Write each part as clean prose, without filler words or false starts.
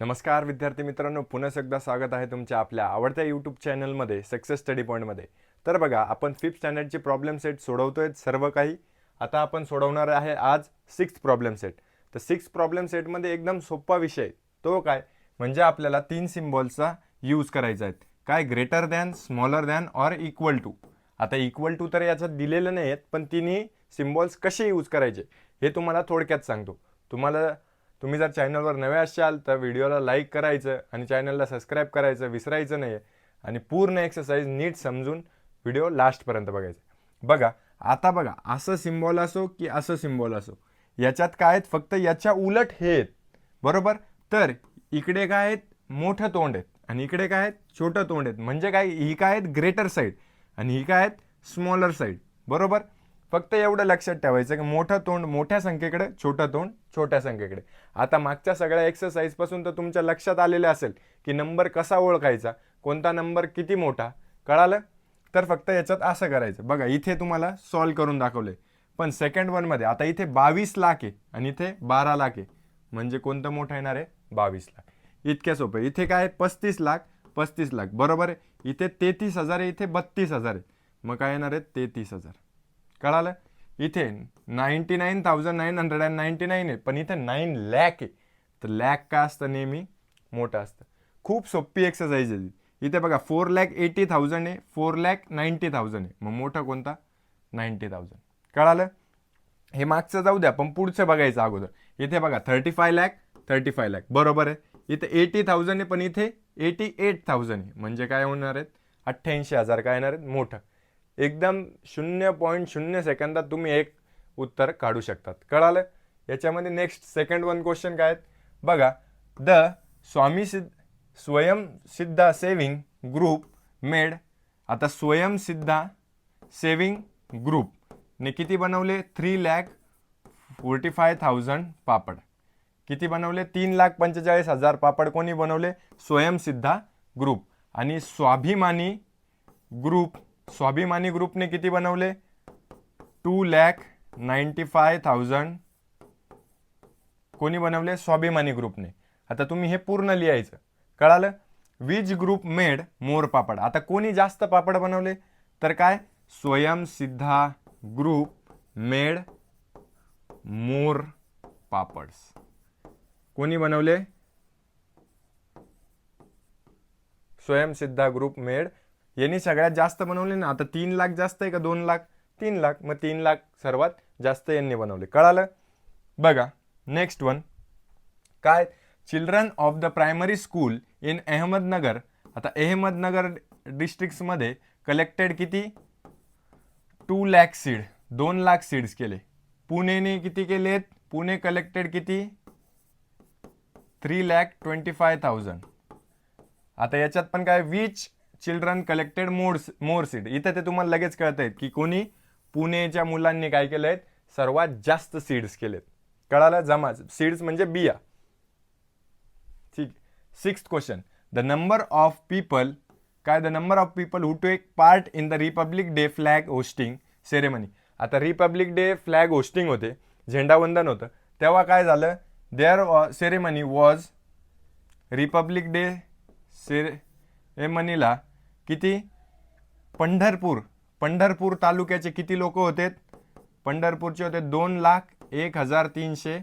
नमस्कार विद्यार्थी मित्रांनो, पुन्हा एकदा स्वागत आहे तुमच्या आपल्या आवडत्या यूट्यूब चॅनलमध्ये सक्सेस स्टडी पॉईंटमध्ये. तर बघा, आपण 5th स्टँडर्डची प्रॉब्लेम सेट सोडवतोय सर्व काही. आता आपण सोडवणार आहे आज 6th प्रॉब्लेम सेट. तर 6th प्रॉब्लेम सेटमध्ये एकदम सोपा विषय, तो काय म्हणजे आपल्याला 3 सिम्बॉल्सचा यूज करायचा आहे. काय? ग्रेटर दॅन, स्मॉलर दॅन और इक्वल टू. आता इक्वल टू तर याच्यात दिलेलं नाही आहेत, पण तिन्ही सिम्बॉल्स कसे यूज करायचे हे तुम्हाला थोडक्यात सांगतो. तुम्ही जर चॅनलवर नवे असाल तर व्हिडिओला लाईक करायचं आणि चॅनलला सबस्क्राईब करायचं विसरायचं नाही. आणि पूर्ण एक्सरसाइज नीट समजून व्हिडिओ लास्टपर्यंत बघायचं. बघा, आता बघा, असं सिम्बॉल असो की असं सिम्बॉल असो, याच्यात काय आहेत, फक्त याच्या उलट हे आहेत, बरोबर. तर इकडे काय आहेत, मोठं तोंड आहेत आणि इकडे काय आहेत, छोटं तोंड आहेत. म्हणजे काय, ही काय आहेत, ग्रेटर साईड आणि ही काय आहेत, स्मॉलर साईड, बरोबर. फक्त एवढं लक्षात ठेवायचं की मोठं तोंड मोठ्या संख्येकडे, छोटं तोंड छोट्या संख्येकडे. आता मागच्या सगळ्या एक्सरसाइज पासून तर तुमच्या लक्षात आलेलं असेल की नंबर कसा ओळखायचा, कोणता नंबर किती मोठा, कळालं. तर फक्त याच्यात असं करायचं. बघा, इथे तुम्हाला सॉल्व करून दाखवलंय, पण सेकंड वनमध्ये आता इथे 22 लाख आहे आणि इथे 12 लाख आहे. म्हणजे कोणतं मोठं येणार आहे, 22 लाख. इतक्या सोपं. इथे काय आहे, 35 लाख, 35 लाख, बरोबर आहे. इथे 33,000 आहे, इथे 32,000 आहे. मग काय येणार आहे, 33,000. कळालं. इथे 99,999 आहे, पण इथे 9 लाख आहे. तर लॅक काय असतं, नेहमी मोठं असतं. खूप सोपी एक्सरसाइज आहे. इथे बघा 4,80,000 आहे, 4,90,000 आहे. मग मोठा कोणता, 90,000. कळालं. हे मागचं जाऊ द्या, पण पुढचं बघायचं अगोदर. इथे बघा 35 लाख, 35 लाख, बरोबर आहे. इथे 80,000 आहे, पण इथे 88,000 आहे. म्हणजे काय होणार आहेत, 88,000 काय येणार आहेत, मोठं. एकदम 0.0 सेकंदात तुम्ही एक उत्तर काढू शकतात. कळालं. याच्यामध्ये नेक्स्ट सेकंड वन क्वेश्चन काय आहेत बघा. The Swayamsiddha saving group made. आता स्वयंसिद्धा सेविंग ग्रुप ने किती बनवले, 3,45,000 पापड. किती बनवले, 3,45,000 पापड कोणी बनवले, स्वयंसिद्धा ग्रुप. आणि स्वाभिमानी ग्रुपने किती बनवले, 2,95,000 कोणी बनवले, स्वाभिमानी ग्रुपने. आता तुम्ही हे पूर्ण लिहायचं. कळालं. विच ग्रुप मेड मोर पापड. आता कोणी जास्त पापड बनवले, तर काय, स्वयंसिद्धा ग्रुप मेड मोर पापड्स. कोणी बनवले, स्वयंसिद्धा ग्रुप मेड. यांनी सगळ्यात जास्त बनवले ना. आता 3 लाख जास्त आहे का 2 लाख, 3 लाख. मग 3 लाख सर्वात जास्त यांनी बनवले. कळालं. बघा नेक्स्ट वन काय, children of the primary school in Ahmednagar. आता अहमदनगर डिस्ट्रिक्ट्समध्ये कलेक्टेड किती, 2 लाख सीड, 2 लाख सीड्स केले. पुणेने किती केलेत, पुणे कलेक्टेड किती, 3,25,000. आता याच्यात पण काय, which children collected more seed. इथे ते तुम्हाला लगेच कळत आहेत की कोणी, पुणेच्या मुलांनी काय केलंय, सर्वात जास्त सीड्स केलेत. कळालं. जमा सीड्स म्हणजे बिया. ठीक. 6th question, the number of people. काय, the number of people who take part in the republic day flag hoisting ceremony. आता रिपब्लिक डे फ्लॅग होस्टिंग होते, झेंडावंदन होतं, तेव्हा काय झालं, there ceremony was, republic day सेरेमनीला किती, पंढरपूर तालुक्याचे किती लोक होते, पंढरपूरचे होते 2,01,306.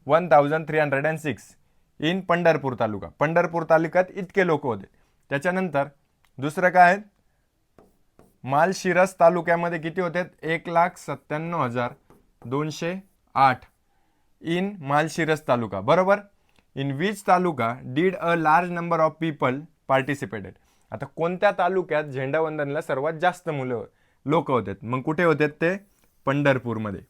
2,01,306 इन पंढरपूर तालुका. पंढरपूर तालुक्यात इतके लोक होते. त्याच्यानंतर दुसरं काय आहे, मालशिरस तालुक्यामध्ये किती होते, 1,97,208 इन मालशिरस तालुका, बरोबर. In which taluka did a large number of people participated. आता कोणत्या तालुक्यात झेंडावंदनला सर्वात जास्त लोक होते. मग कुठे होते ते, पंढरपूरमध्ये.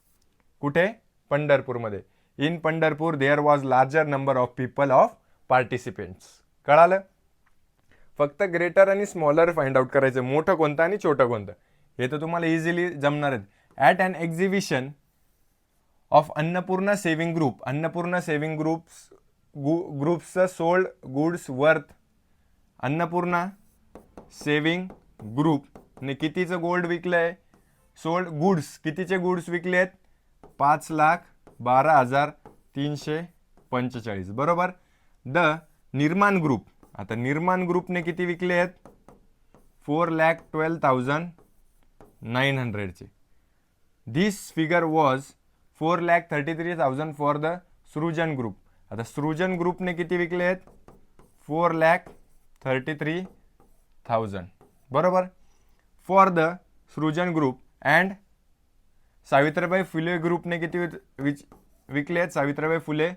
कुठे, पंढरपूरमध्ये. In Pandharpur there was larger number of people of participants. कळालं. फक्त ग्रेटर आणि स्मॉलर फाइंड आउट करायचं, मोठं कोणतं आणि छोटं कोणतं, हे तर तुम्हाला इझिली जमणार आहेत. At an exhibition of Annapurna saving group. Annapurna saving ग्रुप्सचं sold goods worth. Annapurna saving ग्रुपने कितीचं गोल्ड विकलंय, सोल्ड गुड्स, कितीचे गुड्स विकलेत, 5,12,305. 45, बरोबर. द निर्माण ग्रुप, आता निर्माण ग्रुपने किती विकले आहेत? 4,12,900 चे. दिस फिगर वॉज 4,33,000 फॉर द सृजन ग्रुप. आता सृजन ग्रुपने किती विकले आहेत? 4,33,000, बरोबर. फॉर द सृजन ग्रुप. अँड सावित्रीबाई फुले ग्रुपने किती विकले आहेत? सावित्रीबाई फुले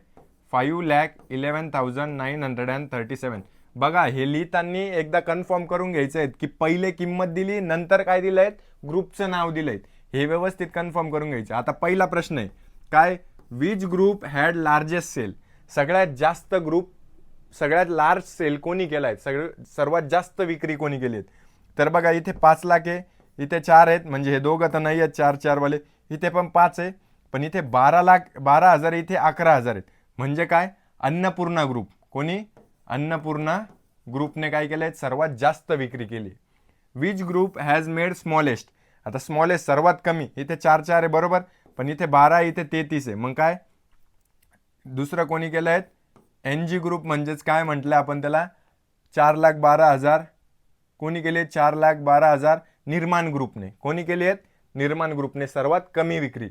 5,11,937. बघा, हे लिहिताना एकदा कन्फर्म करून घ्यायचं आहे की पहिले किंमत दिली, नंतर काय दिलं आहे? ग्रुपचं नाव दिलं आहे. हे व्यवस्थित कन्फर्म करून घ्यायचं. आता पहिला प्रश्न आहे काय? Which group had largest sale? सगळ्यात जास्त ग्रुप, सगळ्यात लार्ज सेल कोणी केला आहे? सर्वात जास्त विक्री कोणी केली आहेत? तर बघा, इथे 5 लाख आहे, इथे 4 आहेत, म्हणजे हे दोघं तर नाही आहेत 4 वाले. इथे पण 5 आहे, पण इथे 12,00,000 इथे 11,000 आहेत. म्हणजे काय? अन्नपूर्णा ग्रुप. कोणी? अन्नपूर्णा ग्रुपने काय केलंय? सर्वात जास्त विक्री केली. Which group has made smallest? आता स्मॉलेस्ट सर्वात कमी, इथे 4 आहे, बरोबर, पण इथे 12, इथे 33 आहे. मग काय दुसरं कोणी केलं आहे? NG group. म्हणजेच काय म्हटलं आपण त्याला? 4,12,000 कोणी केले? 4,12,000 निर्माण ग्रुपने. कोणी केली आहेत? निर्माण ग्रुपने सर्वात कमी विक्री.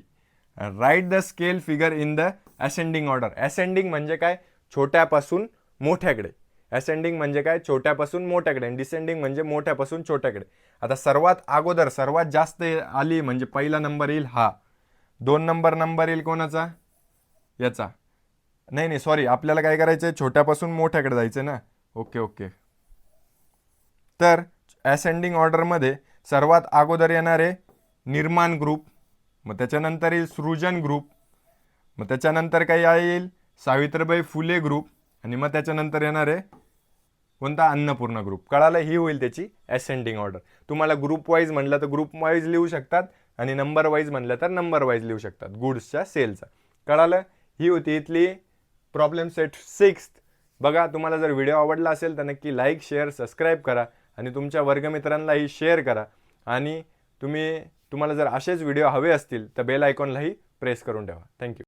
Write the scale figure in the ascending order. Ascending म्हणजे काय? छोट्यापासून मोठ्याकडे. असेंडिंग म्हणजे काय? छोट्यापासून मोठ्याकडे. आणि डिसेंडिंग म्हणजे मोठ्यापासून छोट्याकडे. आता सर्वात अगोदर सर्वात जास्त आली म्हणजे पहिला नंबर येईल हा. 2 नंबर येईल कोणाचा? याचा. नाही सॉरी, आपल्याला काय करायचं आहे? छोट्यापासून मोठ्याकडे जायचं ना. ओके. तर असेंडिंग ऑर्डरमध्ये सर्वात अगोदर येणार आहे निर्माण ग्रुप, मग त्याच्यानंतर येईल सृजन ग्रुप, मग त्याच्यानंतर काय येईल? सावित्रीबाई फुले ग्रुप, आणि मग त्याच्यानंतर येणार आहे कोणता? अन्नपूर्णा ग्रुप. कळालं? ही होईल त्याची असेंडिंग ऑर्डर. तुम्हाला ग्रुप वाईज म्हणलं तर ग्रुप वाईज लिहू शकतात, आणि नंबर वाईज म्हणलं तर नंबर वाईज लिहू शकतात गुड्सच्या सेलचा. कळालं? ही होती इथली प्रॉब्लेम सेट 6. बघा, तुम्हाला जर व्हिडिओ आवडला असेल तर नक्की लाईक, शेअर, सबस्क्राईब करा, आणि तुमच्या वर्गमित्रांनाही शेअर करा. आणि तुम्हाला जर असेच व्हिडिओ हवे असतील तर बेल आयकॉनलाही प्रेस करून ठेवा. थँक्यू.